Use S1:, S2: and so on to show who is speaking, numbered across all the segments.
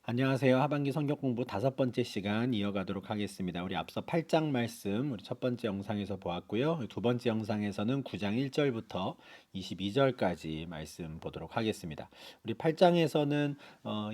S1: 안녕하세요. 하반기 성경 공부 5번째 시간 이어가도록 하겠습니다. 우리 앞서 8장 말씀 우리 첫 번째 영상에서 보았고요. 두 번째 영상에서는 9장 1절부터 22절까지 말씀 보도록 하겠습니다. 우리 8장에서는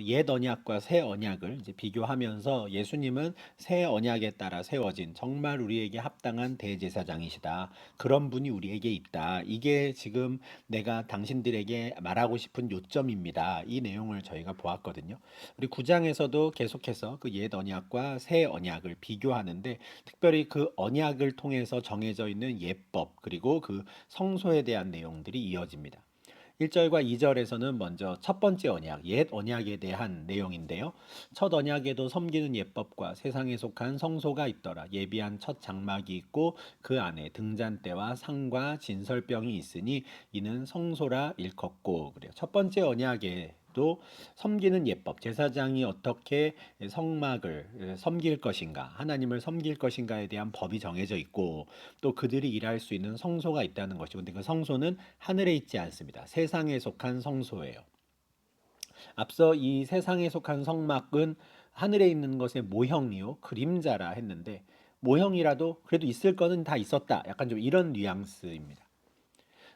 S1: 옛 언약과 새 언약을 이제 비교하면서 예수님은 새 언약에 따라 세워진 정말 우리에게 합당한 대제사장이시다. 그런 분이 우리에게 있다. 이게 지금 내가 당신들에게 말하고 싶은 요점입니다. 이 내용을 저희가 보았거든요. 우리 9장에서도 계속해서 그 옛 언약과 새 언약을 비교하는데 특별히 그 언약을 통해서 정해져 있는 예법 그리고 그 성소에 대한 내용들이 이어집니다. 1절과 2절에서는 먼저 첫 번째 언약, 옛 언약에 대한 내용인데요. 첫 언약에도 섬기는 예법과 세상에 속한 성소가 있더라. 예비한 첫 장막이 있고 그 안에 등잔대와 상과 진설병이 있으니 이는 성소라 일컫고 그래요. 첫 번째 언약에 또 섬기는 예법, 제사장이 어떻게 성막을 섬길 것인가, 하나님을 섬길 것인가에 대한 법이 정해져 있고 또 그들이 일할 수 있는 성소가 있다는 것이고, 근데 그 성소는 하늘에 있지 않습니다. 세상에 속한 성소예요. 앞서 이 세상에 속한 성막은 하늘에 있는 것의 모형이요 그림자라 했는데, 모형이라도 그래도 있을 거는 다 있었다, 약간 좀 이런 뉘앙스입니다.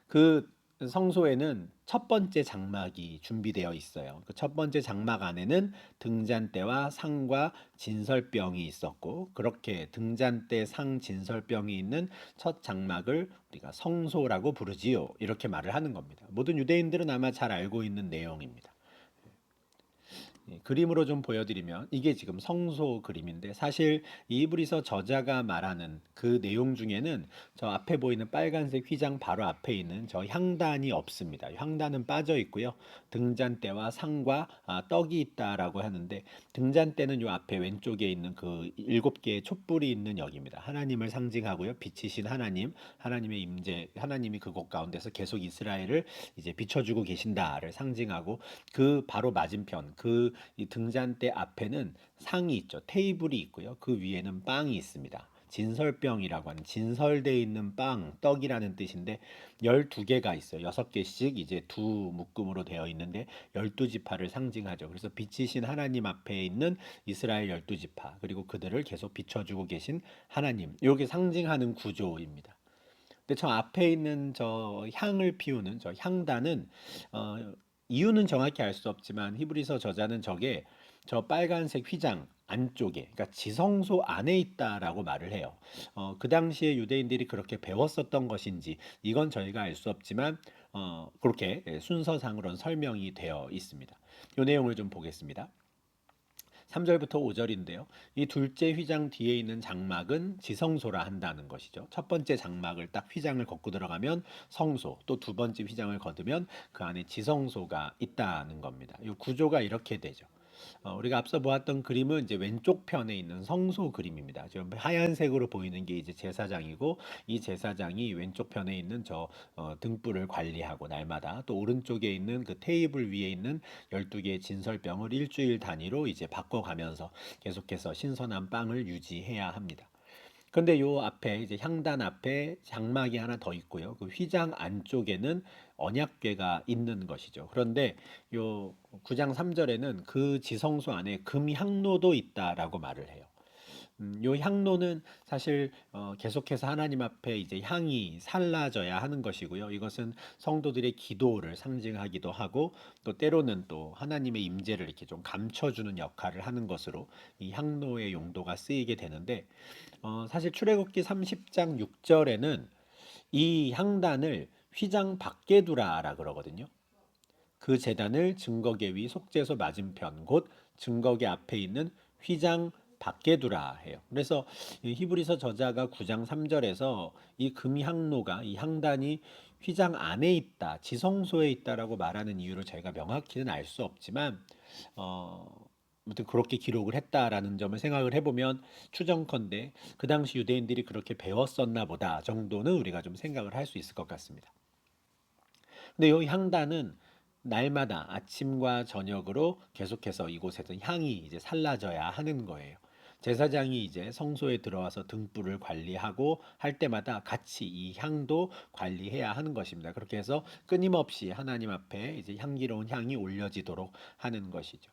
S1: 그 성소에는 첫 번째 장막이 준비되어 있어요. 그 첫 번째 장막 안에는 등잔대와 상과 진설병이 있었고, 그렇게 등잔대, 상, 진설병이 있는 첫 장막을 우리가 성소라고 부르지요. 이렇게 말을 하는 겁니다. 모든 유대인들은 아마 잘 알고 있는 내용입니다. 그림으로 좀 보여드리면 이게 지금 성소 그림인데, 사실 이 이브리서 저자가 말하는 그 내용 중에는 저 앞에 보이는 빨간색 휘장 바로 앞에 있는 저 향단이 없습니다. 향단은 빠져 있고요. 등잔대와 상과 떡이 있다라고 하는데, 등잔대는 요 앞에 왼쪽에 있는 그 7개의 촛불이 있는 역입니다. 하나님을 상징하고요. 빛이신 하나님, 하나님의 임재, 하나님이 그곳 가운데서 계속 이스라엘을 이제 비춰주고 계신다를 상징하고, 그 바로 맞은편 그 이 등잔대 앞에는 상이 있죠. 테이블이 있고요. 그 위에는 빵이 있습니다. 진설병이라고 하는, 진설되어 있는 빵, 떡이라는 뜻인데 12개가 있어요. 6개씩 이제 두 묶음으로 되어 있는데 12지파를 상징하죠. 그래서 빛이신 하나님 앞에 있는 이스라엘 12지파, 그리고 그들을 계속 비춰주고 계신 하나님, 이게 상징하는 구조입니다. 근데 저 앞에 있는 저 향을 피우는 저 향단은 이유는 정확히 알 수 없지만 히브리서 저자는 저게 저 빨간색 휘장 안쪽에, 그러니까 지성소 안에 있다라고 말을 해요. 그 당시에 유대인들이 그렇게 배웠었던 것인지 이건 저희가 알 수 없지만 그렇게 순서상으로는 설명이 되어 있습니다. 이 내용을 좀 보겠습니다. 3절부터 5절인데요. 이 둘째 휘장 뒤에 있는 장막은 지성소라 한다는 것이죠. 첫 번째 장막을 딱 휘장을 걷고 들어가면 성소, 또 두 번째 휘장을 거두면 그 안에 지성소가 있다는 겁니다. 이 구조가 이렇게 되죠. 우리가 앞서 보았던 그림은 이제 왼쪽 편에 있는 성소 그림입니다. 지금 하얀색으로 보이는 게 이제 제사장이고, 이 제사장이 왼쪽 편에 있는 저 등불을 관리하고 날마다, 또 오른쪽에 있는 그 테이블 위에 있는 12개의 진설병을 일주일 단위로 이제 바꿔가면서 계속해서 신선한 빵을 유지해야 합니다. 근데 요 앞에 이제 향단 앞에 장막이 하나 더 있고요. 그 휘장 안쪽에는 언약궤가 있는 것이죠. 그런데 요 9장 3절에는 그 지성소 안에 금향로도 있다라고 말을 해요. 요 향로는 사실 계속해서 하나님 앞에 이제 향이 살라져야 하는 것이고요. 이것은 성도들의 기도를 상징하기도 하고, 또 때로는 또 하나님의 임재를 이렇게 좀 감춰주는 역할을 하는 것으로 이 향로의 용도가 쓰이게 되는데, 사실 출애굽기 30장 6절에는 이 향단을 휘장 밖에 두라라 그러거든요. 그 제단을 증거계 위 속죄소 맞은편 곧 증거계 앞에 있는 휘장 밖에 두라 해요. 그래서 이 히브리서 저자가 9장 3절에서 이 금향로가, 이 향단이 휘장 안에 있다, 지성소에 있다라고 말하는 이유를 저희가 명확히는 알 수 없지만 아무튼 그렇게 기록을 했다라는 점을 생각을 해보면 추정컨대 그 당시 유대인들이 그렇게 배웠었나 보다 정도는 우리가 좀 생각을 할 수 있을 것 같습니다. 근데 이 향단은 날마다 아침과 저녁으로 계속해서 이곳에서 향이 이제 살라져야 하는 거예요. 제사장이 이제 성소에 들어와서 등불을 관리하고 할 때마다 같이 이 향도 관리해야 하는 것입니다. 그렇게 해서 끊임없이 하나님 앞에 이제 향기로운 향이 올려지도록 하는 것이죠.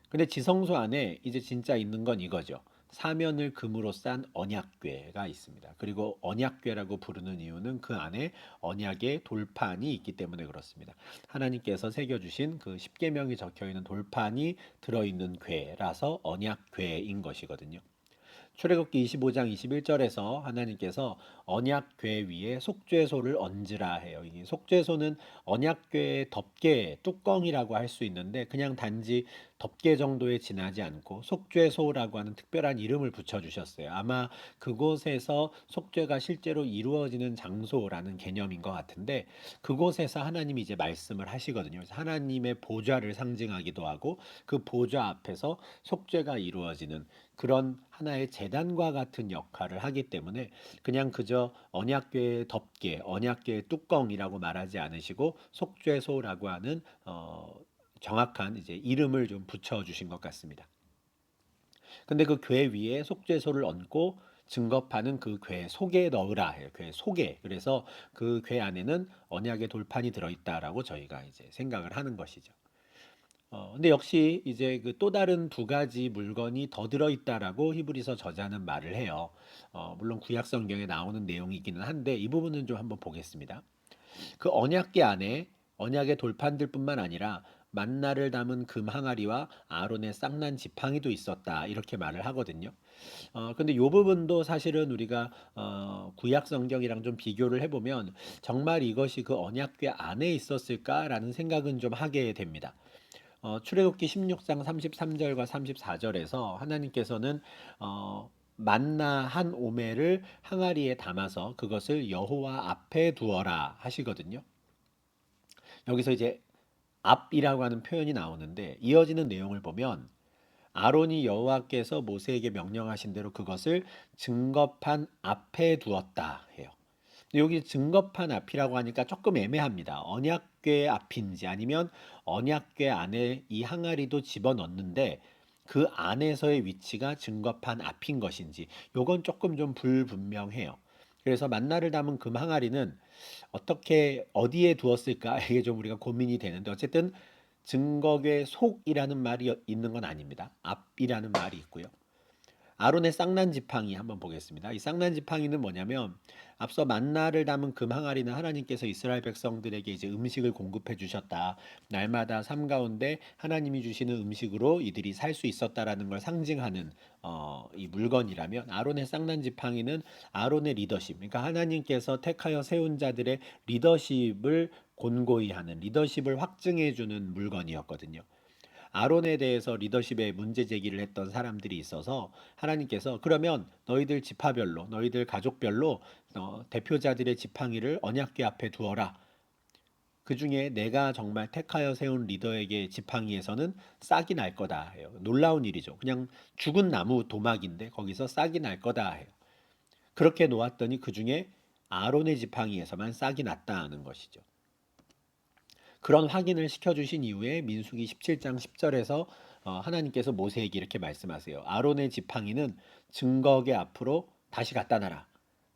S1: 근데 지성소 안에 이제 진짜 있는 건 이거죠. 사면을 금으로 싼 언약궤가 있습니다. 그리고 언약궤라고 부르는 이유는 그 안에 언약의 돌판이 있기 때문에 그렇습니다. 하나님께서 새겨주신 그 십계명이 적혀 있는 돌판이 들어있는 궤라서 언약궤인 것이거든요. 출애굽기 25장 21절에서 하나님께서 언약궤 위에 속죄소를 얹으라 해요. 이 속죄소는 언약궤의 덮개 뚜껑이라고 할 수 있는데 그냥 단지 덮개 정도에 지나지 않고 속죄소라고 하는 특별한 이름을 붙여 주셨어요. 아마 그곳에서 속죄가 실제로 이루어지는 장소라는 개념인 것 같은데 그곳에서 하나님이 이제 말씀을 하시거든요. 그래서 하나님의 보좌를 상징하기도 하고 그 보좌 앞에서 속죄가 이루어지는 그런 하나의 재단과 같은 역할을 하기 때문에 그냥 그저 언약궤의 덮개, 언약궤의 뚜껑이라고 말하지 않으시고 속죄소라고 하는 정확한 이제 이름을 좀 붙여 주신 것 같습니다. 근데 그 궤 위에 속죄소를 얹고 증거판은 그 궤 속에 넣으라 해요. 궤 속에. 그래서 그 궤 안에는 언약의 돌판이 들어있다라고 저희가 이제 생각을 하는 것이죠. 근데 역시 이제 그 또 다른 두 가지 물건이 더 들어있다라고 히브리서 저자는 말을 해요. 물론 구약 성경에 나오는 내용이기는 한데 이 부분은 좀 한번 보겠습니다. 그 언약궤 안에 언약의 돌판들뿐만 아니라 만나를 담은 금 항아리와 아론의 쌍난 지팡이도 있었다 이렇게 말을 하거든요. 근데 이 부분도 사실은 우리가 구약 성경이랑 좀 비교를 해보면 정말 이것이 그 언약궤 안에 있었을까라는 생각은 좀 하게 됩니다. 출애굽기 16장 33절과 34절에서 하나님께서는 만나 한 오멜을 항아리에 담아서 그것을 여호와 앞에 두어라 하시거든요. 여기서 이제 앞이라고 하는 표현이 나오는데 이어지는 내용을 보면 아론이 여호와께서 모세에게 명령하신 대로 그것을 증거판 앞에 두었다 해요. 여기 증거판 앞이라고 하니까 조금 애매합니다. 언약궤 앞인지 아니면 언약궤 안에 이 항아리도 집어넣는데 그 안에서의 위치가 증거판 앞인 것인지 요건 조금 좀 불분명해요. 그래서 만나를 담은 금 항아리는 어떻게 어디에 두었을까 이게 좀 우리가 고민이 되는데 어쨌든 증거궤 속이라는 말이 있는 건 아닙니다. 앞이라는 말이 있고요. 아론의 쌍난 지팡이 한번 보겠습니다. 이 쌍난 지팡이는 뭐냐면 앞서 만나를 담은 금 항아리는 하나님께서 이스라엘 백성들에게 이제 음식을 공급해 주셨다. 날마다 삶 가운데 하나님이 주시는 음식으로 이들이 살 수 있었다라는 걸 상징하는 이 물건이라면 아론의 쌍난 지팡이는 아론의 리더십, 그러니까 하나님께서 택하여 세운 자들의 리더십을 곤고히 하는 리더십을 확증해 주는 물건이었거든요. 아론에 대해서 리더십에 문제 제기를 했던 사람들이 있어서 하나님께서 그러면 너희들 지파별로 너희들 가족별로 대표자들의 지팡이를 언약궤 앞에 두어라. 그 중에 내가 정말 택하여 세운 리더에게 지팡이에서는 싹이 날 거다 해요. 놀라운 일이죠. 그냥 죽은 나무 도막인데 거기서 싹이 날 거다 해요. 그렇게 놓았더니 그 중에 아론의 지팡이에서만 싹이 났다는 것이죠. 그런 확인을 시켜주신 이후에 민수기 17장 10절에서 하나님께서 모세에게 이렇게 말씀하세요. 아론의 지팡이는 증거궤 앞으로 다시 갖다 놔라.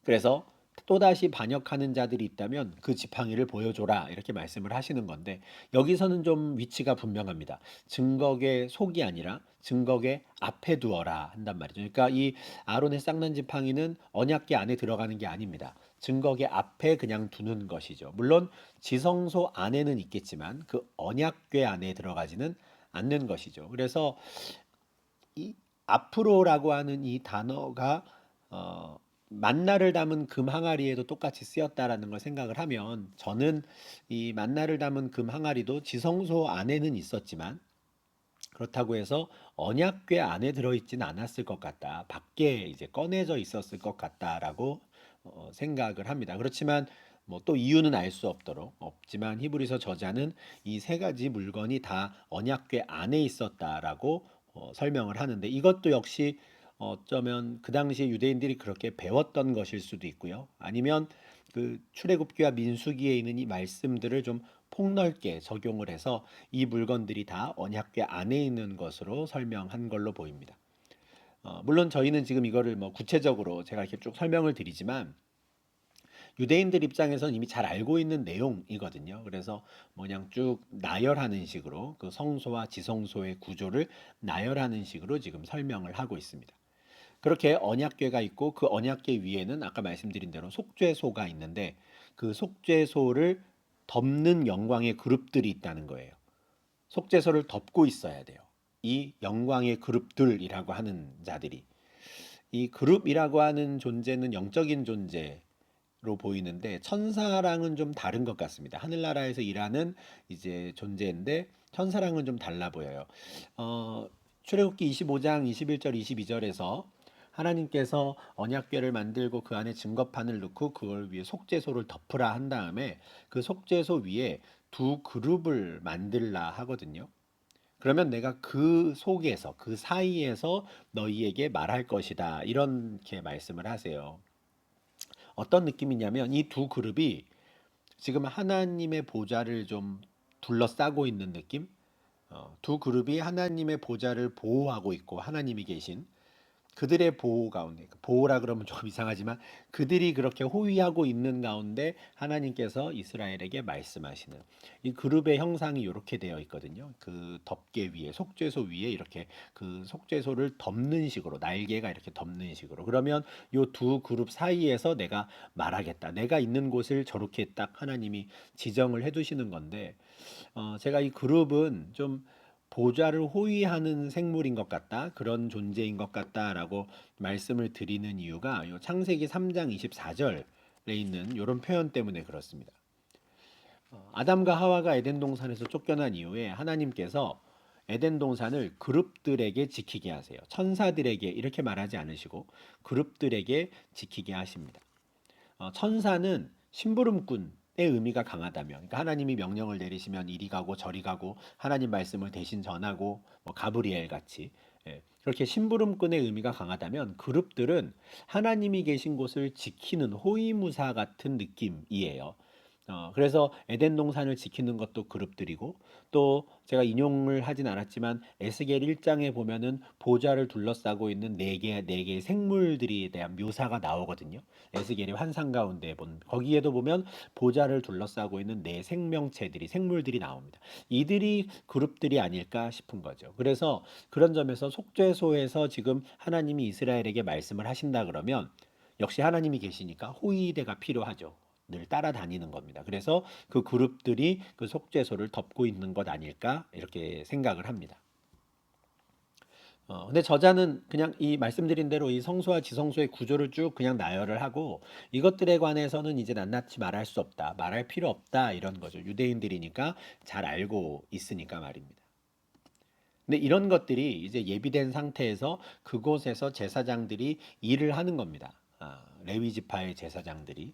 S1: 그래서 또다시 반역하는 자들이 있다면 그 지팡이를 보여줘라 이렇게 말씀을 하시는 건데 여기서는 좀 위치가 분명합니다. 증거궤 속이 아니라 증거궤 앞에 두어라 한단 말이죠. 그러니까 이 아론의 쌍난 지팡이는 언약궤 안에 들어가는 게 아닙니다. 증거궤 앞에 그냥 두는 것이죠. 물론 지성소 안에는 있겠지만 그 언약궤 안에 들어가지는 않는 것이죠. 그래서 이 앞으로라고 하는 이 단어가 어, 만나를 담은 금 항아리에도 똑같이 쓰였다라는 걸 생각을 하면 저는 이 만나를 담은 금 항아리도 지성소 안에는 있었지만 그렇다고 해서 언약궤 안에 들어있지는 않았을 것 같다. 밖에 이제 꺼내져 있었을 것 같다라고 생각을 합니다. 그렇지만 뭐 또 이유는 알 수 없도록 없지만 히브리서 저자는 이 세 가지 물건이 다 언약궤 안에 있었다라고 설명을 하는데 이것도 역시 어쩌면 그 당시 유대인들이 그렇게 배웠던 것일 수도 있고요. 아니면 그 출애굽기와 민수기에 있는 이 말씀들을 좀 폭넓게 적용을 해서 이 물건들이 다 언약궤 안에 있는 것으로 설명한 걸로 보입니다. 물론 저희는 지금 이거를 뭐 구체적으로 제가 이렇게 쭉 설명을 드리지만 유대인들 입장에서는 이미 잘 알고 있는 내용이거든요. 그래서 그냥 쭉 나열하는 식으로 그 성소와 지성소의 구조를 나열하는 식으로 지금 설명을 하고 있습니다. 그렇게 언약궤가 있고 그 언약궤 위에는 아까 말씀드린 대로 속죄소가 있는데 그 속죄소를 덮는 영광의 그룹들이 있다는 거예요. 속죄소를 덮고 있어야 돼요. 이 영광의 그룹들이라고 하는 자들이. 이 그룹이라고 하는 존재는 영적인 존재로 보이는데 천사랑은 좀 다른 것 같습니다. 하늘나라에서 일하는 이제 존재인데 천사랑은 좀 달라 보여요. 출애굽기 25장 21절 22절에서 하나님께서 언약궤를 만들고 그 안에 증거판을 넣고 그걸 위에 속죄소를 덮으라 한 다음에 그 속죄소 위에 두 그룹을 만들라 하거든요. 그러면 내가 그 속에서 그 사이에서 너희에게 말할 것이다. 이렇게 말씀을 하세요. 어떤 느낌이냐면 이 두 그룹이 지금 하나님의 보좌를 좀 둘러싸고 있는 느낌? 두 그룹이 하나님의 보좌를 보호하고 있고 하나님이 계신 그들의 보호 가운데 보호라 그러면 조금 이상하지만 그들이 그렇게 호위하고 있는 가운데 하나님께서 이스라엘에게 말씀하시는 이 그룹의 형상이 이렇게 되어 있거든요. 그 덮개 위에 속죄소 위에 이렇게 그 속죄소를 덮는 식으로 날개가 이렇게 덮는 식으로 그러면 요 두 그룹 사이에서 내가 말하겠다. 내가 있는 곳을 저렇게 딱 하나님이 지정을 해두시는 건데 제가 이 그룹은 좀 보좌를 호위하는 생물인 것 같다. 그런 존재인 것 같다라고 말씀을 드리는 이유가 요 창세기 3장 24절에 있는 이런 표현 때문에 그렇습니다. 아담과 하와가 에덴 동산에서 쫓겨난 이후에 하나님께서 에덴 동산을 그룹들에게 지키게 하세요. 천사들에게 이렇게 말하지 않으시고 그룹들에게 지키게 하십니다. 천사는 심부름꾼의 의미가 강하다면, 그러니까 하나님이 명령을 내리시면 이리 가고 저리 가고 하나님 말씀을 대신 전하고 뭐 가브리엘 같이 그렇게 심부름꾼의 의미가 강하다면 그룹들은 하나님이 계신 곳을 지키는 호위무사 같은 느낌이에요. 그래서 에덴 동산을 지키는 것도 그룹들이고 또 제가 인용을 하진 않았지만 에스겔 1장에 보면은 보좌를 둘러싸고 있는 네 개의 생물들에 대한 묘사가 나오거든요. 에스겔의 환상 가운데 본 거기에도 보면 보좌를 둘러싸고 있는 네 생명체들이 생물들이 나옵니다. 이들이 그룹들이 아닐까 싶은 거죠. 그래서 그런 점에서 속죄소에서 지금 하나님이 이스라엘에게 말씀을 하신다 그러면 역시 하나님이 계시니까 호위대가 필요하죠. 늘 따라다니는 겁니다. 그래서 그 그룹들이 그 속죄소를 덮고 있는 것 아닐까 이렇게 생각을 합니다. 근데 저자는 그냥 이 말씀드린 대로 이 성소와 지성소의 구조를 쭉 그냥 나열을 하고 이것들에 관해서는 이제 낱낱이 말할 수 없다, 말할 필요 없다 이런 거죠. 유대인들이니까 잘 알고 있으니까 말입니다. 근데 이런 것들이 이제 예비된 상태에서 그곳에서 제사장들이 일을 하는 겁니다. 레위 지파의 제사장들이.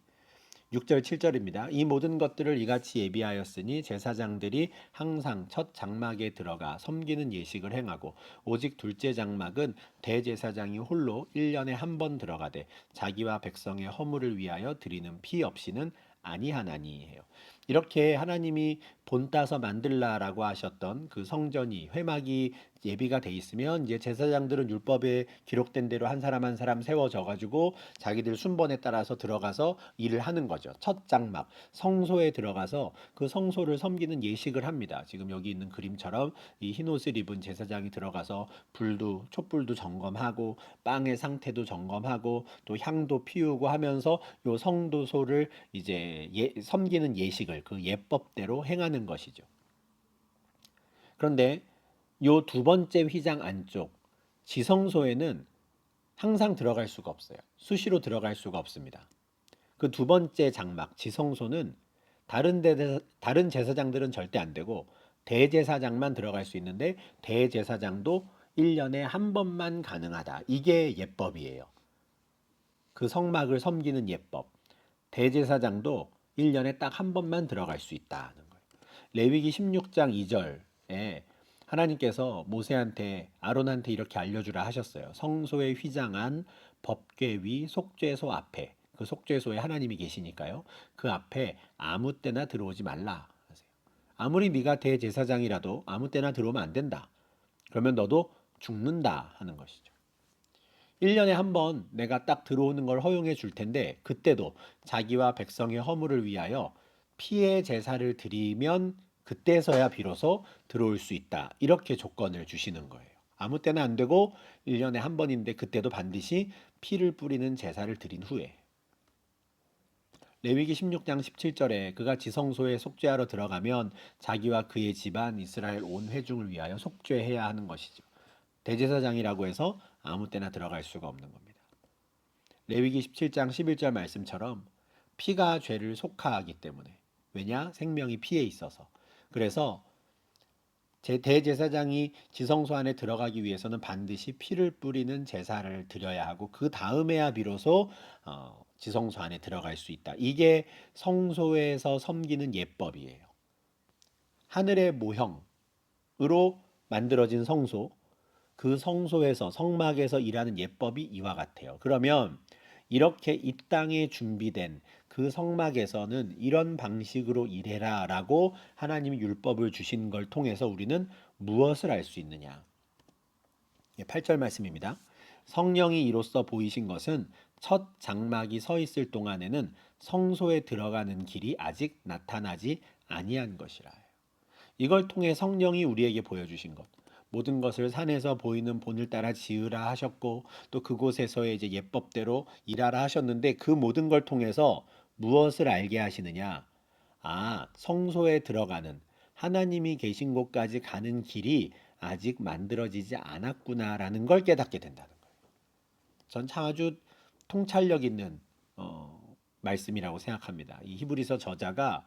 S1: 6절 7절입니다. 이 모든 것들을 이같이 예비하였으니 제사장들이 항상 첫 장막에 들어가 섬기는 예식을 행하고 오직 둘째 장막은 대제사장이 홀로 1년에 한 번 들어가되 자기와 백성의 허물을 위하여 드리는 피 없이는 아니하나니 해요. 이렇게 하나님이 본 따서 만들라라고 하셨던 그 성전이 회막이 예비가 돼 있으면 이제 제사장들은 율법에 기록된 대로 한 사람 한 사람 세워져 가지고 자기들 순번에 따라서 들어가서 일을 하는 거죠. 첫 장막 성소에 들어가서 그 성소를 섬기는 예식을 합니다. 지금 여기 있는 그림처럼 이 흰 옷을 입은 제사장이 들어가서 불도 촛불도 점검하고 빵의 상태도 점검하고 또 향도 피우고 하면서 요 성도소를 이제 섬기는 예식을 그 예법대로 행하는 것이죠. 그런데 요 두 번째 휘장 안쪽 지성소에는 항상 들어갈 수가 없어요. 수시로 들어갈 수가 없습니다. 그 두 번째 장막 지성소는 다른 제사장들은 절대 안 되고 대제사장만 들어갈 수 있는데 대제사장도 1년에 한 번만 가능하다. 이게 예법이에요. 그 성막을 섬기는 예법. 대제사장도 1년에 딱 한 번만 들어갈 수 있다는 거예요. 레위기 16장 2절에 하나님께서 모세한테 아론한테 이렇게 알려주라 하셨어요. 성소의 휘장한 법궤 위 속죄소 앞에 그 속죄소에 하나님이 계시니까요. 그 앞에 아무 때나 들어오지 말라 하세요. 아무리 네가 대제사장이라도 아무 때나 들어오면 안 된다. 그러면 너도 죽는다 하는 것이죠. 1년에 한 번 내가 딱 들어오는 걸 허용해 줄 텐데 그때도 자기와 백성의 허물을 위하여 피의 제사를 드리면 그때서야 비로소 들어올 수 있다. 이렇게 조건을 주시는 거예요. 아무 때나 안 되고 1년에 한 번인데 그때도 반드시 피를 뿌리는 제사를 드린 후에. 레위기 16장 17절에 그가 지성소에 속죄하러 들어가면 자기와 그의 집안 이스라엘 온 회중을 위하여 속죄해야 하는 것이죠. 대제사장이라고 해서 아무 때나 들어갈 수가 없는 겁니다. 레위기 17장 11절 말씀처럼 피가 죄를 속하기 때문에, 왜냐? 생명이 피에 있어서. 그래서 제 대제사장이 지성소 안에 들어가기 위해서는 반드시 피를 뿌리는 제사를 드려야 하고 그 다음에야 비로소 지성소 안에 들어갈 수 있다. 이게 성소에서 섬기는 예법이에요. 하늘의 모형으로 만들어진 성소, 그 성소에서 성막에서 일하는 예법이 이와 같아요. 그러면 이렇게 이 땅에 준비된 그 성막에서는 이런 방식으로 일해라라고 하나님이 율법을 주신 걸 통해서 우리는 무엇을 알 수 있느냐? 8절 말씀입니다. 성령이 이로써 보이신 것은 첫 장막이 서 있을 동안에는 성소에 들어가는 길이 아직 나타나지 아니한 것이라. 이걸 통해 성령이 우리에게 보여주신 것. 모든 것을 산에서 보이는 본을 따라 지으라 하셨고 또 그곳에서의 이제 예법대로 일하라 하셨는데 그 모든 걸 통해서 무엇을 알게 하시느냐? 아, 성소에 들어가는 하나님이 계신 곳까지 가는 길이 아직 만들어지지 않았구나라는 걸 깨닫게 된다는 거예요. 전 참 아주 통찰력 있는 말씀이라고 생각합니다. 이 히브리서 저자가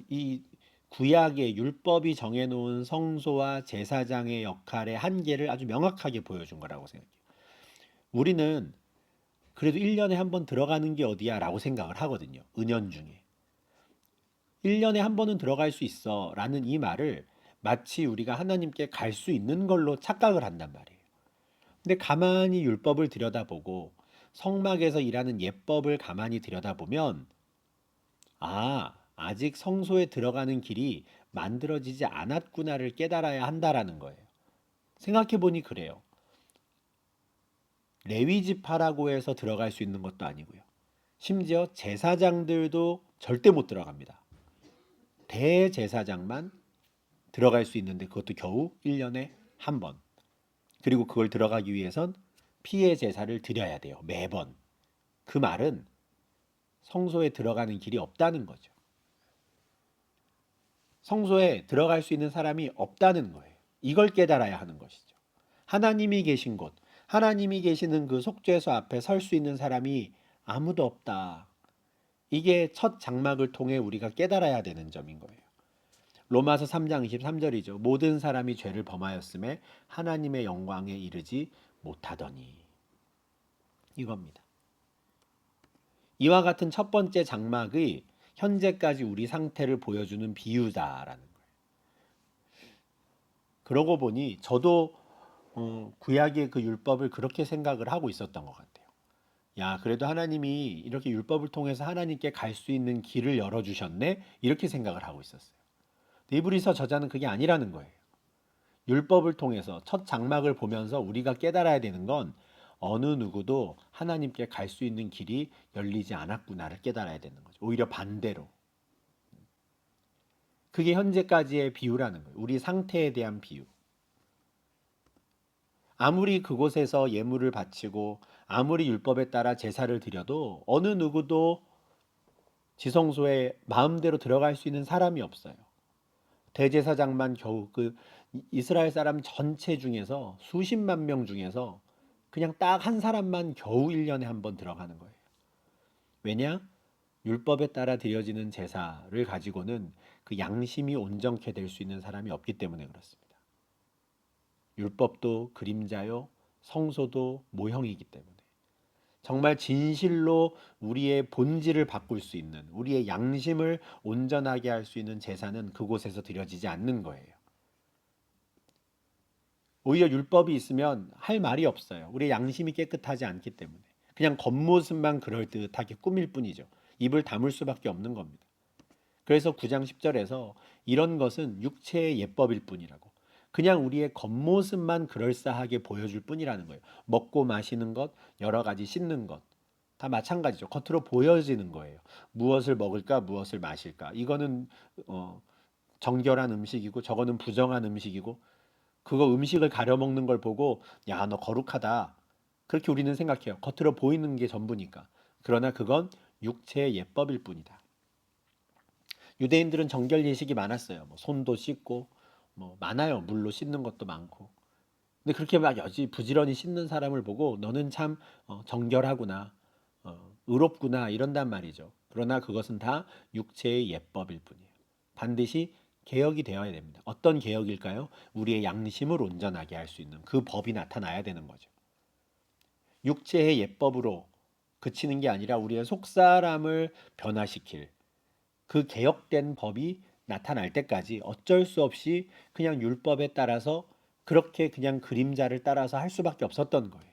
S1: 이 구약의 율법이 정해놓은 성소와 제사장의 역할의 한계를 아주 명확하게 보여준 거라고 생각해요. 우리는 그래도 1년에 한 번 들어가는 게 어디야 라고 생각을 하거든요. 은연중에. 1년에 한 번은 들어갈 수 있어 라는 이 말을 마치 우리가 하나님께 갈 수 있는 걸로 착각을 한단 말이에요. 근데 가만히 율법을 들여다보고 성막에서 일하는 예법을 가만히 들여다보면 아직 성소에 들어가는 길이 만들어지지 않았구나를 깨달아야 한다라는 거예요. 생각해 보니 그래요. 레위 지파라고 해서 들어갈 수 있는 것도 아니고요. 심지어 제사장들도 절대 못 들어갑니다. 대제사장만 들어갈 수 있는데 그것도 겨우 1년에 한 번. 그리고 그걸 들어가기 위해선 피의 제사를 드려야 돼요. 매번. 그 말은 성소에 들어가는 길이 없다는 거죠. 성소에 들어갈 수 있는 사람이 없다는 거예요. 이걸 깨달아야 하는 것이죠. 하나님이 계신 곳, 하나님이 계시는 그 속죄소 앞에 설 수 있는 사람이 아무도 없다. 이게 첫 장막을 통해 우리가 깨달아야 되는 점인 거예요. 로마서 3장 23절이죠. 모든 사람이 죄를 범하였음에 하나님의 영광에 이르지 못하더니. 이겁니다. 이와 같은 첫 번째 장막의 현재까지 우리 상태를 보여주는 비유다라는 거예요. 그러고 보니 저도 구약의 그 율법을 그렇게 생각을 하고 있었던 것 같아요. 야, 그래도 하나님이 이렇게 율법을 통해서 하나님께 갈 수 있는 길을 열어주셨네? 이렇게 생각을 하고 있었어요. 히브리서 저자는 그게 아니라는 거예요. 율법을 통해서 첫 장막을 보면서 우리가 깨달아야 되는 건 어느 누구도 하나님께 갈 수 있는 길이 열리지 않았구나를 깨달아야 되는 거죠. 오히려 반대로. 그게 현재까지의 비유라는 거예요. 우리 상태에 대한 비유. 아무리 그곳에서 예물을 바치고 아무리 율법에 따라 제사를 드려도 어느 누구도 지성소에 마음대로 들어갈 수 있는 사람이 없어요. 대제사장만 겨우 그 이스라엘 사람 전체 중에서 수십만 명 중에서 그냥 딱 한 사람만 겨우 1년에 한 번 들어가는 거예요. 왜냐? 율법에 따라 드려지는 제사를 가지고는 그 양심이 온전케 될 수 있는 사람이 없기 때문에 그렇습니다. 율법도 그림자요, 성소도 모형이기 때문에. 정말 진실로 우리의 본질을 바꿀 수 있는, 우리의 양심을 온전하게 할 수 있는 제사는 그곳에서 드려지지 않는 거예요. 오히려 율법이 있으면 할 말이 없어요. 우리의 양심이 깨끗하지 않기 때문에. 그냥 겉모습만 그럴듯하게 꾸밀 뿐이죠. 입을 다물 수밖에 없는 겁니다. 그래서 9장 10절에서 이런 것은 육체의 예법일 뿐이라고. 그냥 우리의 겉모습만 그럴싸하게 보여줄 뿐이라는 거예요. 먹고 마시는 것, 여러 가지 씻는 것, 다 마찬가지죠. 겉으로 보여지는 거예요. 무엇을 먹을까, 무엇을 마실까. 이거는 어, 정결한 음식이고 저거는 부정한 음식이고 그거 음식을 가려 먹는 걸 보고 야, 너 거룩하다. 그렇게 우리는 생각해요. 겉으로 보이는 게 전부니까. 그러나 그건 육체의 예법일 뿐이다. 유대인들은 정결 예식이 많았어요. 뭐 손도 씻고 뭐 많아요. 물로 씻는 것도 많고. 근데 그렇게 막 여지 부지런히 씻는 사람을 보고 너는 참 정결하구나, 의롭구나 이런단 말이죠. 그러나 그것은 다 육체의 예법일 뿐이에요. 반드시 개혁이 되어야 됩니다. 어떤 개혁일까요? 우리의 양심을 온전하게 할 수 있는 그 법이 나타나야 되는 거죠. 육체의 예법으로 그치는 게 아니라 우리의 속사람을 변화시킬 그 개혁된 법이 나타날 때까지 어쩔 수 없이 그냥 율법에 따라서 그렇게 그냥 그림자를 따라서 할 수밖에 없었던 거예요.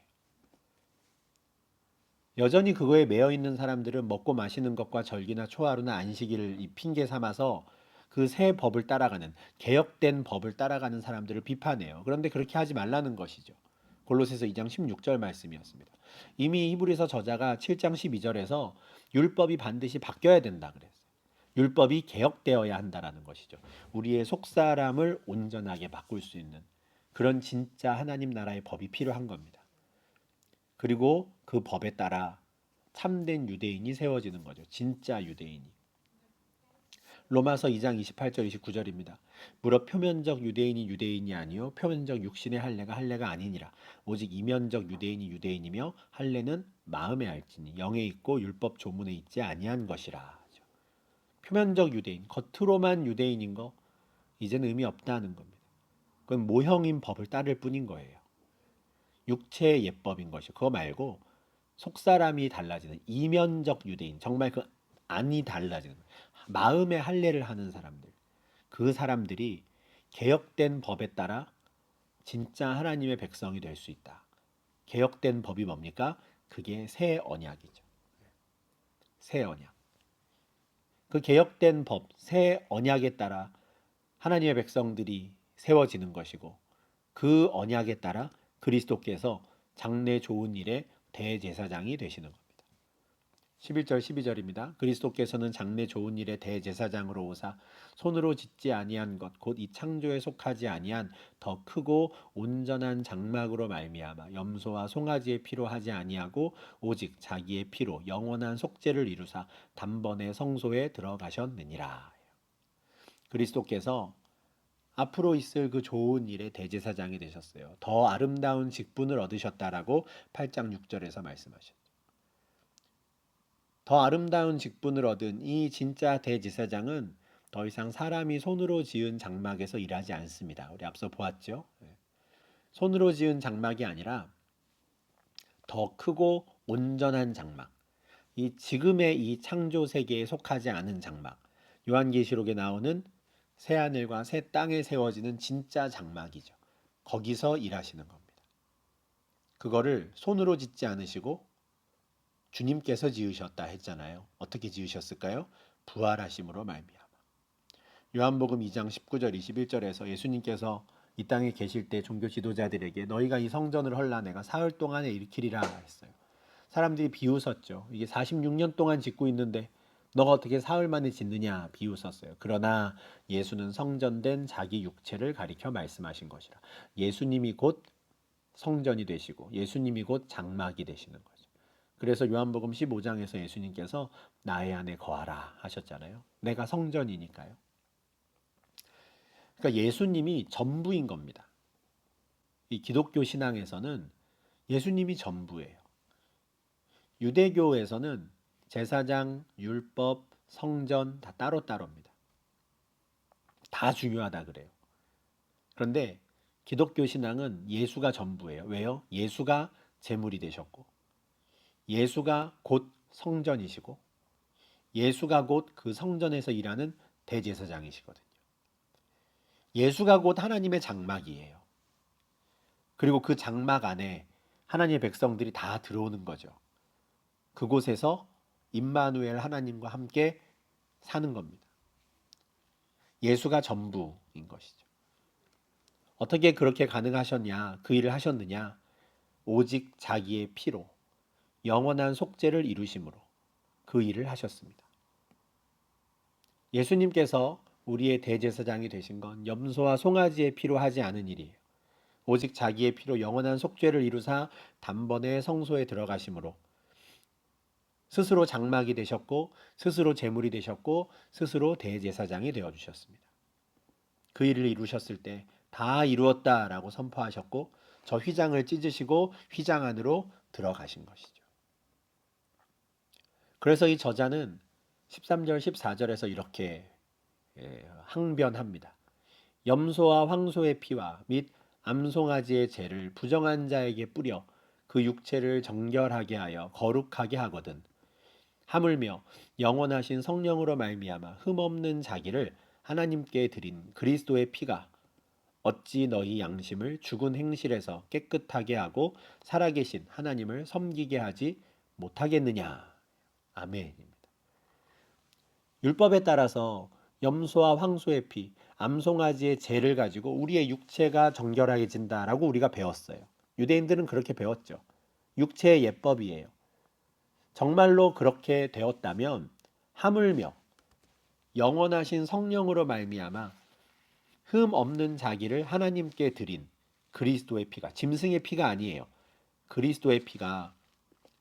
S1: 여전히 그거에 매여 있는 사람들은 먹고 마시는 것과 절기나 초하루나 안식일을 이 핑계 삼아서 그 새 법을 따라가는 개혁된 법을 따라가는 사람들을 비판해요. 그런데 그렇게 하지 말라는 것이죠. 골로새서 2장 16절 말씀이었습니다. 이미 히브리서 저자가 7장 12절에서 율법이 반드시 바뀌어야 된다 그랬어요. 율법이 개혁되어야 한다라는 것이죠. 우리의 속사람을 온전하게 바꿀 수 있는 그런 진짜 하나님 나라의 법이 필요한 겁니다. 그리고 그 법에 따라 참된 유대인이 세워지는 거죠. 진짜 유대인이. 로마서 2장 28절 29절입니다. 무릇 표면적 유대인이 유대인이 아니요 표면적 육신의 할례가 할례가 아니니라. 오직 이면적 유대인이 유대인이며 할례는 마음에 알지니 영에 있고 율법 조문에 있지 아니한 것이라. 표면적 유대인, 겉으로만 유대인인 거 이제는 의미 없다는 겁니다. 그건 모형인 법을 따를 뿐인 거예요. 육체의 예법인 것이 그거 말고 속사람이 달라지는 이면적 유대인, 정말 그 안이 달라지는 마음의 할례를 하는 사람들, 그 사람들이 개혁된 법에 따라 진짜 하나님의 백성이 될 수 있다. 개혁된 법이 뭡니까? 그게 새 언약이죠. 새 언약. 그 개혁된 법, 새 언약에 따라 하나님의 백성들이 세워지는 것이고 그 언약에 따라 그리스도께서 장래 좋은 일의 대제사장이 되시는 겁니다. 11절 12절입니다. 그리스도께서는 장래 좋은 일의 대제사장으로 오사 손으로 짓지 아니한 것 곧 이 창조에 속하지 아니한 더 크고 온전한 장막으로 말미암아 염소와 송아지의 피로 하지 아니하고 오직 자기의 피로 영원한 속죄를 이루사 단번에 성소에 들어가셨느니라. 그리스도께서 앞으로 있을 그 좋은 일의 대제사장이 되셨어요. 더 아름다운 직분을 얻으셨다라고 8장 6절에서 말씀하셨죠. 더 아름다운 직분을 얻은 이 진짜 대제사장은 더 이상 사람이 손으로 지은 장막에서 일하지 않습니다. 우리 앞서 보았죠. 손으로 지은 장막이 아니라 더 크고 온전한 장막. 이 지금의 이 창조 세계에 속하지 않은 장막. 요한계시록에 나오는 새 하늘과 새 땅에 세워지는 진짜 장막이죠. 거기서 일하시는 겁니다. 그거를 손으로 짓지 않으시고 주님께서 지으셨다 했잖아요. 어떻게 지으셨을까요? 부활하심으로 말미암아. 요한복음 2장 19절 21절에서 예수님께서 이 땅에 계실 때 종교 지도자들에게 너희가 이 성전을 헐라 내가 사흘 동안에 일으키리라 했어요. 사람들이 비웃었죠. 이게 46년 동안 짓고 있는데 너가 어떻게 사흘 만에 짓느냐 비웃었어요. 그러나 예수는 성전된 자기 육체를 가리켜 말씀하신 것이라. 예수님이 곧 성전이 되시고 예수님이 곧 장막이 되시는 거죠. 그래서 요한복음 15장에서 예수님께서 나의 안에 거하라 하셨잖아요. 내가 성전이니까요. 그러니까 예수님이 전부인 겁니다. 이 기독교 신앙에서는 예수님이 전부예요. 유대교에서는 제사장, 율법, 성전 다 따로따로입니다. 다 중요하다 그래요. 그런데 기독교 신앙은 예수가 전부예요. 왜요? 예수가 제물이 되셨고 예수가 곧 성전이시고 예수가 곧 그 성전에서 일하는 대제사장이시거든요. 예수가 곧 하나님의 장막이에요. 그리고 그 장막 안에 하나님의 백성들이 다 들어오는 거죠. 그곳에서 임마누엘 하나님과 함께 사는 겁니다. 예수가 전부인 것이죠. 어떻게 그렇게 가능하셨냐? 그 일을 하셨느냐? 오직 자기의 피로 영원한 속죄를 이루심으로 그 일을 하셨습니다. 예수님께서 우리의 대제사장이 되신 건 염소와 송아지의 피로 하지 않은 일이에요. 오직 자기의 피로 영원한 속죄를 이루사 단번에 성소에 들어가심으로 스스로 장막이 되셨고 스스로 제물이 되셨고 스스로 대제사장이 되어 주셨습니다. 그 일을 이루셨을 때 다 이루었다라고 선포하셨고 저 휘장을 찢으시고 휘장 안으로 들어가신 것이죠. 그래서 이 저자는 13절 14절에서 이렇게 항변합니다. 염소와 황소의 피와 및 암송아지의 죄를 부정한 자에게 뿌려 그 육체를 정결하게 하여 거룩하게 하거든 하물며 영원하신 성령으로 말미암아 흠없는 자기를 하나님께 드린 그리스도의 피가 어찌 너희 양심을 죽은 행실에서 깨끗하게 하고 살아계신 하나님을 섬기게 하지 못하겠느냐. 아멘입니다. 율법에 따라서 염소와 황소의 피, 암송아지의 죄를 가지고 우리의 육체가 정결해진다라고 우리가 배웠어요. 유대인들은 그렇게 배웠죠. 육체의 예법이에요. 정말로 그렇게 되었다면 하물며 영원하신 성령으로 말미암아 흠 없는 자기를 하나님께 드린 그리스도의 피가 짐승의 피가 아니에요. 그리스도의 피가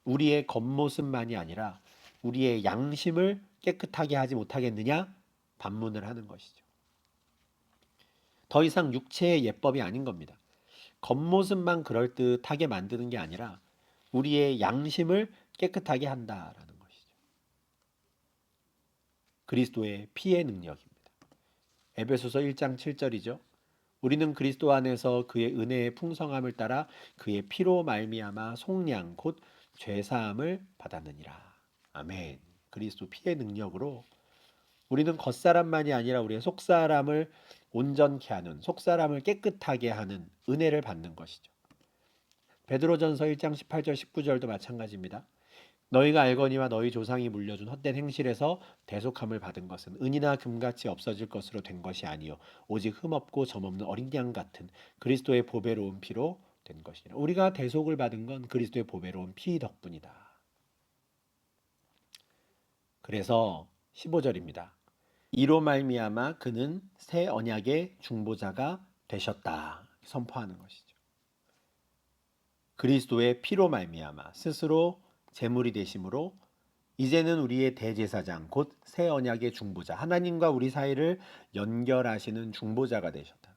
S1: 우리의 겉모습만이 아니라 우리의 양심을 깨끗하게 하지 못하겠느냐? 반문을 하는 것이죠. 더 이상 육체의 예법이 아닌 겁니다. 겉모습만 그럴듯하게 만드는 게 아니라 우리의 양심을 깨끗하게 한다라는 것이죠. 그리스도의 피의 능력입니다. 에베소서 1장 7절이죠. 우리는 그리스도 안에서 그의 은혜의 풍성함을 따라 그의 피로 말미암아 속량 곧 죄사함을 받았느니라. 아멘. 그리스도 피의 능력으로 우리는 겉사람만이 아니라 우리의 속사람을 온전케 하는, 속사람을 깨끗하게 하는 은혜를 받는 것이죠. 베드로전서 1장 18절 19절도 마찬가지입니다. 너희가 알거니와 너희 조상이 물려준 헛된 행실에서 대속함을 받은 것은 은이나 금같이 없어질 것으로 된 것이 아니요 오직 흠없고 점없는 어린 양 같은 그리스도의 보배로운 피로 된 것이라. 우리가 대속을 받은 건 그리스도의 보배로운 피 덕분이다. 그래서 15절입니다. 이로 말미암아 그는 새 언약의 중보자가 되셨다 선포하는 것이죠. 그리스도의 피로 말미암아 스스로 제물이 되심으로 이제는 우리의 대제사장 곧 새 언약의 중보자 하나님과 우리 사이를 연결하시는 중보자가 되셨다.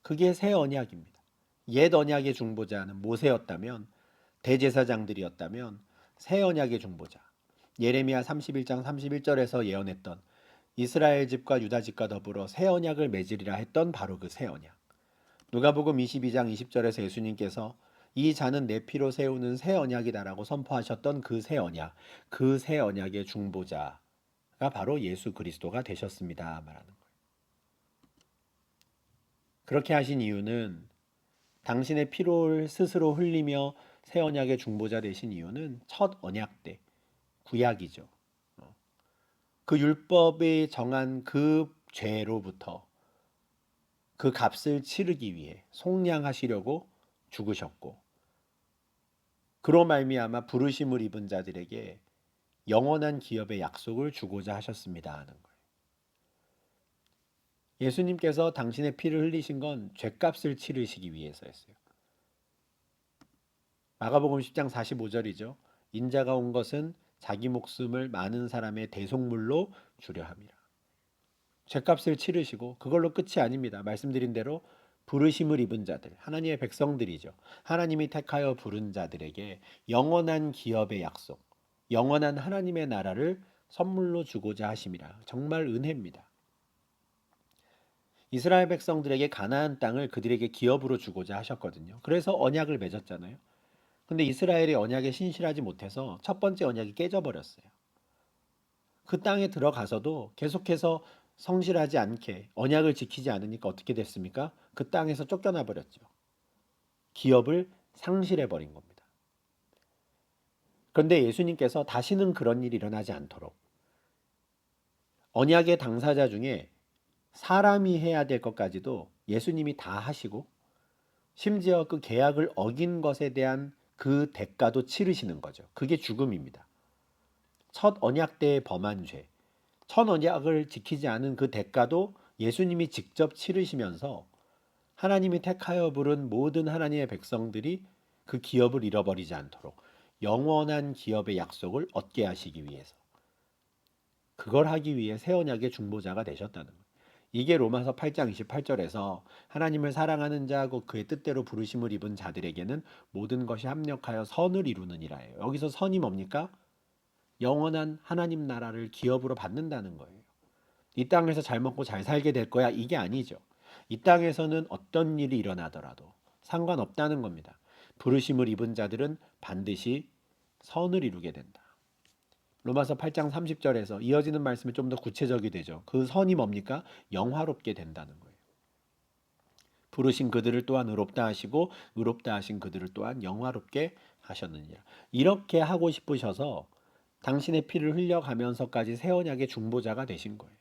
S1: 그게 새 언약입니다. 옛 언약의 중보자는 모세였다면 대제사장들이었다면 새 언약의 중보자 예레미야 31장 31절에서 예언했던 이스라엘 집과 유다 집과 더불어 새 언약을 맺으리라 했던 바로 그 새 언약. 누가복음 22장 20절에서 예수님께서 이 자는 내 피로 세우는 새 언약이다라고 선포하셨던 그 새 언약, 그 새 언약의 중보자가 바로 예수 그리스도가 되셨습니다. 말하는 거예요. 그렇게 하신 이유는 당신의 피를 스스로 흘리며 새 언약의 중보자 되신 이유는 첫 언약 때 구약이죠. 그 율법이 정한 그 죄로부터 그 값을 치르기 위해 속량하시려고 죽으셨고 그로 말미암아 부르심을 입은 자들에게 영원한 기업의 약속을 주고자 하셨습니다 하는 거예요. 예수님께서 당신의 피를 흘리신 건 죄값을 치르시기 위해서였어요. 마가복음 10장 45절이죠. 인자가 온 것은 자기 목숨을 많은 사람의 대속물로 주려 함이라. 죄값을 치르시고 그걸로 끝이 아닙니다. 말씀드린 대로 부르심을 입은 자들, 하나님의 백성들이죠. 하나님이 택하여 부른 자들에게 영원한 기업의 약속, 영원한 하나님의 나라를 선물로 주고자 하심이라. 정말 은혜입니다. 이스라엘 백성들에게 가나안 땅을 그들에게 기업으로 주고자 하셨거든요. 그래서 언약을 맺었잖아요. 근데 이스라엘이 언약에 신실하지 못해서 첫 번째 언약이 깨져버렸어요. 그 땅에 들어가서도 계속해서 성실하지 않게 언약을 지키지 않으니까 어떻게 됐습니까? 그 땅에서 쫓겨나 버렸죠. 기업을 상실해 버린 겁니다. 그런데 예수님께서 다시는 그런 일이 일어나지 않도록 언약의 당사자 중에 사람이 해야 될 것까지도 예수님이 다 하시고 심지어 그 계약을 어긴 것에 대한 그 대가도 치르시는 거죠. 그게 죽음입니다. 첫 언약 때의 범한 죄, 첫 언약을 지키지 않은 그 대가도 예수님이 직접 치르시면서 하나님이 택하여 부른 모든 하나님의 백성들이 그 기업을 잃어버리지 않도록 영원한 기업의 약속을 얻게 하시기 위해서, 그걸 하기 위해 새 언약의 중보자가 되셨다는 거예요. 이게 로마서 8장 28절에서 하나님을 사랑하는 자고 그의 뜻대로 부르심을 입은 자들에게는 모든 것이 합력하여 선을 이루느니라예요. 여기서 선이 뭡니까? 영원한 하나님 나라를 기업으로 받는다는 거예요. 이 땅에서 잘 먹고 잘 살게 될 거야, 이게 아니죠. 이 땅에서는 어떤 일이 일어나더라도 상관없다는 겁니다. 부르심을 입은 자들은 반드시 선을 이루게 된다. 로마서 8장 30절에서 이어지는 말씀이 좀 더 구체적이 되죠. 그 선이 뭡니까? 영화롭게 된다는 거예요. 부르신 그들을 또한 의롭다 하시고 의롭다 하신 그들을 또한 영화롭게 하셨느니라. 이렇게 하고 싶으셔서 당신의 피를 흘려가면서까지 새 언약의 중보자가 되신 거예요.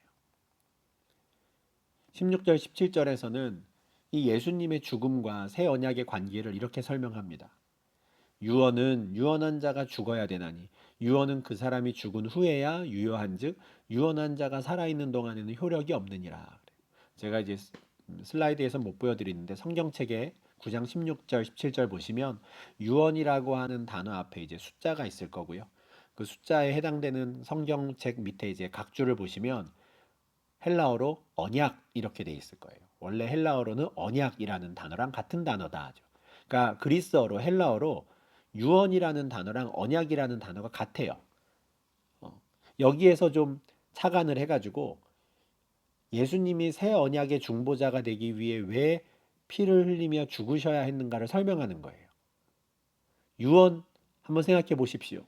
S1: 16절 17절에서는 이 예수님의 죽음과 새 언약의 관계를 이렇게 설명합니다. 유언은 유언한 자가 죽어야 되나니 유언은 그 사람이 죽은 후에야 유효한즉 유언한 자가 살아있는 동안에는 효력이 없느니라. 제가 이제 슬라이드에서 못 보여드리는데 성경책에 9장 16절 17절 보시면 유언이라고 하는 단어 앞에 이제 숫자가 있을 거고요. 그 숫자에 해당되는 성경책 밑에 이제 각주를 보시면 헬라어로 언약 이렇게 돼 있을 거예요. 원래 헬라어로는 언약이라는 단어랑 같은 단어다 하죠. 그러니까 그리스어로 헬라어로 유언이라는 단어랑 언약이라는 단어가 같아요. 여기에서 좀 착안을 해가지고 예수님이 새 언약의 중보자가 되기 위해 왜 피를 흘리며 죽으셔야 했는가를 설명하는 거예요. 유언 한번 생각해 보십시오.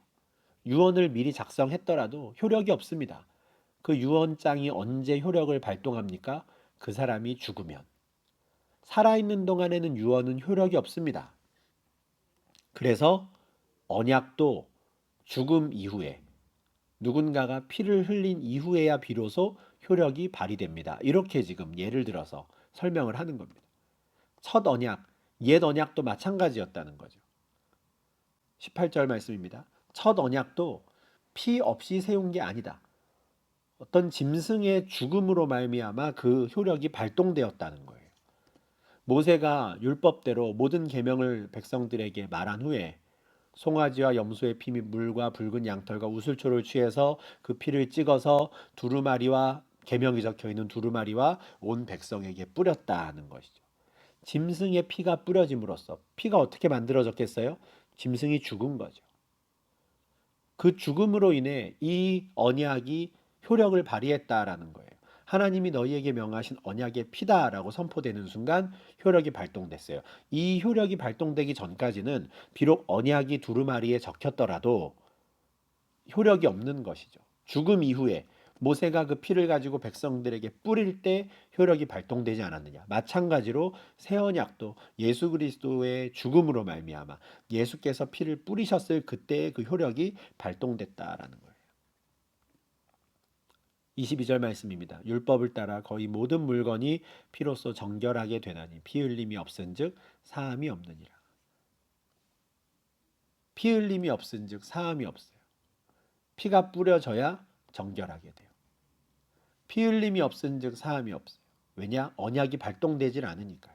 S1: 유언을 미리 작성했더라도 효력이 없습니다. 그 유언장이 언제 효력을 발동합니까? 그 사람이 죽으면. 살아있는 동안에는 유언은 효력이 없습니다. 그래서 언약도 죽음 이후에 누군가가 피를 흘린 이후에야 비로소 효력이 발휘됩니다. 이렇게 지금 예를 들어서 설명을 하는 겁니다. 첫 언약, 옛 언약도 마찬가지였다는 거죠. 18절 말씀입니다. 첫 언약도 피 없이 세운 게 아니다. 어떤 짐승의 죽음으로 말미암아 그 효력이 발동되었다는 거예요. 모세가 율법대로 모든 계명을 백성들에게 말한 후에 송아지와 염소의 피 및 물과 붉은 양털과 우슬초를 취해서 그 피를 찍어서 두루마리와 계명이 적혀 있는 두루마리와 온 백성에게 뿌렸다 하는 것이죠. 짐승의 피가 뿌려짐으로써 피가 어떻게 만들어졌겠어요? 짐승이 죽은 거죠. 그 죽음으로 인해 이 언약이 효력을 발휘했다라는 거예요. 하나님이 너희에게 명하신 언약의 피다라고 선포되는 순간 효력이 발동됐어요. 이 효력이 발동되기 전까지는 비록 언약이 두루마리에 적혔더라도 효력이 없는 것이죠. 죽음 이후에 모세가 그 피를 가지고 백성들에게 뿌릴 때 효력이 발동되지 않았느냐. 마찬가지로 새 언약도 예수 그리스도의 죽음으로 말미암아 예수께서 피를 뿌리셨을 그때의 그 효력이 발동됐다라는 거예요. 22절 말씀입니다. 율법을 따라 거의 모든 물건이 피로써 정결하게 되나니 피 흘림이 없은즉 사함이 없느니라. 피 흘림이 없은즉 사함이 없어요. 피가 뿌려져야 정결하게 돼요. 피 흘림이 없은즉 사함이 없어요. 왜냐? 언약이 발동되질 않으니까요.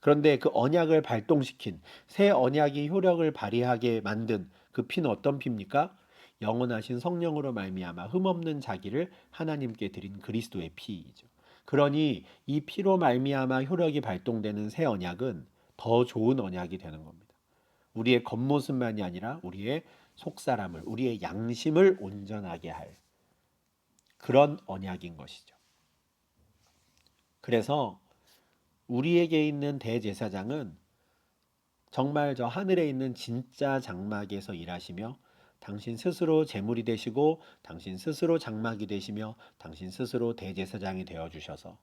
S1: 그런데 그 언약을 발동시킨 새 언약이 효력을 발휘하게 만든 그 피는 어떤 피입니까? 영원하신 성령으로 말미암아 흠없는 자기를 하나님께 드린 그리스도의 피이죠. 그러니 이 피로 말미암아 효력이 발동되는 새 언약은 더 좋은 언약이 되는 겁니다. 우리의 겉모습만이 아니라 우리의 속사람을, 우리의 양심을 온전하게 할 그런 언약인 것이죠. 그래서 우리에게 있는 대제사장은 정말 저 하늘에 있는 진짜 장막에서 일하시며 당신 스스로 제물이 되시고 당신 스스로 장막이 되시며 당신 스스로 대제사장이 되어 주셔서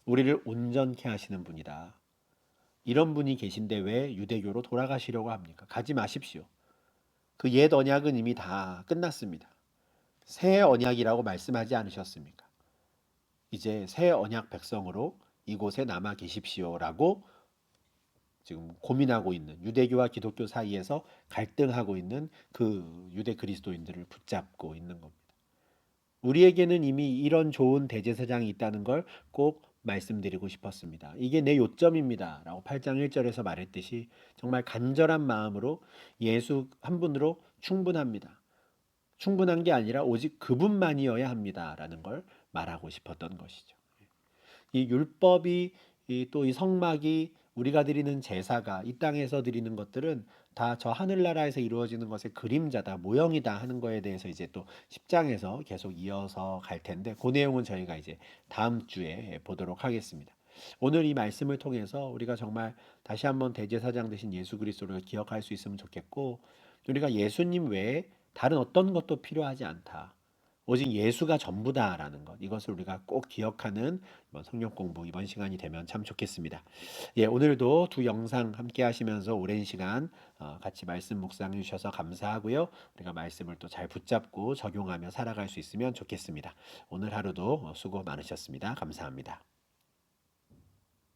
S1: 우리를 온전케 하시는 분이다. 이런 분이 계신데 왜 유대교로 돌아가시려고 합니까? 가지 마십시오. 그 옛 언약은 이미 다 끝났습니다. 새 언약이라고 말씀하지 않으셨습니까? 이제 새 언약 백성으로 이곳에 남아 계십시오라고 지금 고민하고 있는 유대교와 기독교 사이에서 갈등하고 있는 그 유대 그리스도인들을 붙잡고 있는 겁니다. 우리에게는 이미 이런 좋은 대제사장이 있다는 걸 꼭 말씀드리고 싶었습니다. 이게 내 요점입니다. 라고 8장 1절에서 말했듯이 정말 간절한 마음으로 예수 한 분으로 충분합니다. 충분한 게 아니라 오직 그분만이어야 합니다. 라는 걸 말하고 싶었던 것이죠. 이 율법이 또 이 성막이 우리가 드리는 제사가 이 땅에서 드리는 것들은 다 저 하늘나라에서 이루어지는 것의 그림자다, 모형이다 하는 거에 대해서 이제 또 10장에서 계속 이어서 갈 텐데 그 내용은 저희가 이제 다음 주에 보도록 하겠습니다. 오늘 이 말씀을 통해서 우리가 정말 다시 한번 대제사장 되신 예수 그리스도를 기억할 수 있으면 좋겠고 우리가 예수님 외에 다른 어떤 것도 필요하지 않다. 오직 예수가 전부다라는 것 이것을 우리가 꼭 기억하는 이번 성경 공부 이번 시간이 되면 참 좋겠습니다. 예, 오늘도 두 영상 함께 하시면서 오랜 시간 같이 말씀 묵상해 주셔서 감사하고요. 우리가 말씀을 또 잘 붙잡고 적용하며 살아갈 수 있으면 좋겠습니다. 오늘 하루도 수고 많으셨습니다. 감사합니다.